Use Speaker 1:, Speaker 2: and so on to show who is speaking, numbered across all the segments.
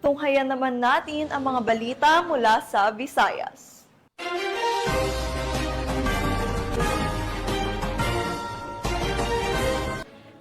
Speaker 1: Tunghayan naman natin ang mga balita mula sa Visayas.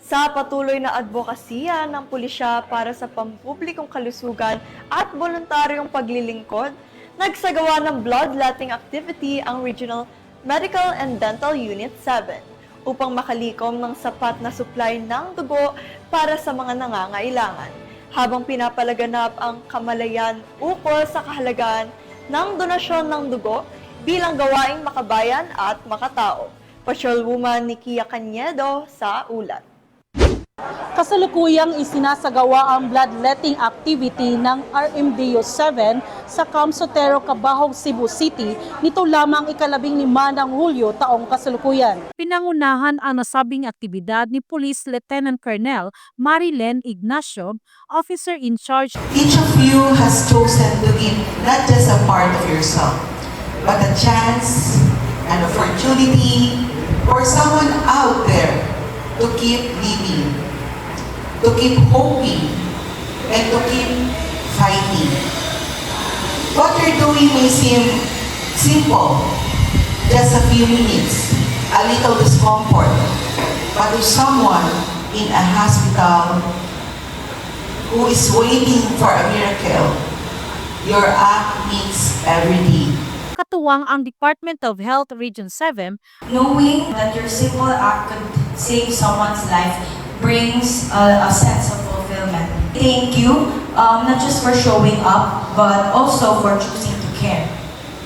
Speaker 1: Sa patuloy na advokasya ng pulisya para sa pampublikong kalusugan at voluntaryong paglilingkod, nagsagawa ng bloodletting activity ang Regional Medical and Dental Unit 7 upang makalikom ng sapat na supply ng dugo para sa mga nangangailangan, habang pinapalaganap ang kamalayan ukol sa kahalagahan ng donasyon ng dugo bilang gawaing makabayan at makatao. Patrolwoman Nikia Cañedo sa ulat.
Speaker 2: Kasalukuyang isinasagawa ang bloodletting activity ng RMDO 7 sa Camp Sotero, Cabahog, Cebu City nito lamang ika-15 ng Hulyo taong kasalukuyan. Pinangunahan ang nasabing aktibidad ni Police Lieutenant Colonel Marilyn Ignacio, officer in charge.
Speaker 3: Each of you has chosen to give not just a part of yourself, but a chance, an opportunity for someone out there to keep living, to keep hoping, and to keep fighting. What you're doing may seem simple, just a few minutes, a little discomfort, but to someone in a hospital who is waiting for a miracle, your act means every day.
Speaker 2: Katuwang ang Department of Health Region 7,
Speaker 4: knowing that your simple act could save someone's life brings a sense of fulfillment. Thank you, not just for showing up, but also for choosing to care.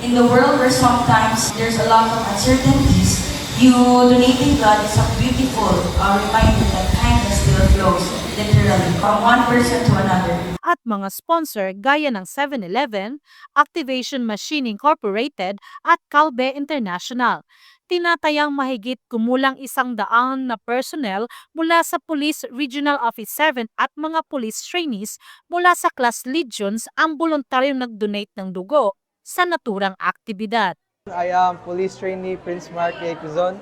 Speaker 4: In the world where sometimes there's a lot of uncertainties, you donating blood is a beautiful reminder that kindness still flows, literally, from one person to another.
Speaker 2: at mga sponsor gaya ng 7-Eleven, Activation Machine Incorporated at Calbe International. Tinatayang mahigit kumulang 100 na personnel mula sa Police Regional Office 7 at mga police trainees mula sa class legions ang voluntaryong nag-donate ng dugo sa naturang aktibidad.
Speaker 5: I am Police Trainee Prince Mark A. Quezon.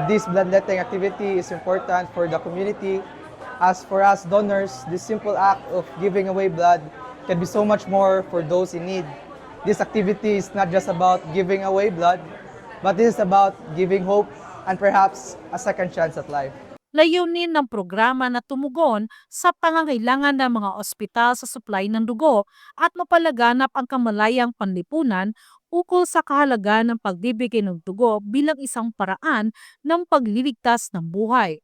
Speaker 5: This bloodletting activity is important for the community. As for us donors, this simple act of giving away blood can be so much more for those in need. This activity is not just about giving away blood, but it is about giving hope and perhaps a second chance at life.
Speaker 2: Layunin ng programa na tumugon sa pangangailangan ng mga ospital sa supply ng dugo at mapalaganap ang kamalayang panlipunan ukol sa kahalagaan ng pagbibigay ng dugo bilang isang paraan ng pagliligtas ng buhay.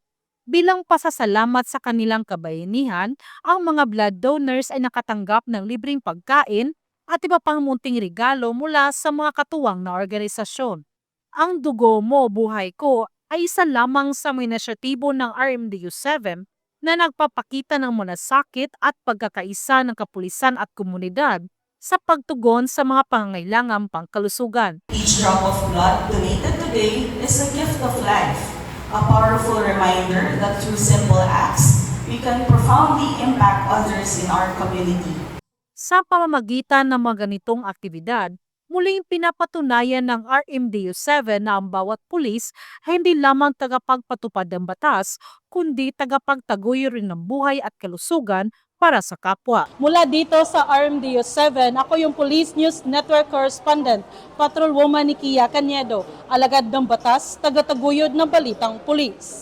Speaker 2: Bilang pasasalamat sa kanilang kabayanihan, ang mga blood donors ay nakatanggap ng libreng pagkain at iba pang munting regalo mula sa mga katuwang na organisasyon. Ang Dugo Mo, Buhay Ko ay isa lamang sa mga inisyatibo ng RMDO 7 na nagpapakita ng malasakit at pagkakaisa ng kapulisan at komunidad sa pagtugon sa mga pangangailangang pangkalusugan.
Speaker 4: Each drop of blood donated today is a gift of life, a powerful reminder that through simple acts, we can profoundly impact others in our community.
Speaker 2: Sa pamamagitan ng mga ganitong aktibidad, muling pinapatunayan ng RMDO 7 na ang bawat pulis ay hindi lamang tagapagpatupad ng batas, kundi tagapagtaguyod rin ng buhay at kalusugan para sa kapwa. Mula dito sa RMDO 7, ako yung Police News Network Correspondent, Patrolwoman Nikia Cañedo, alagad ng batas, tagataguyod ng balitang pulis.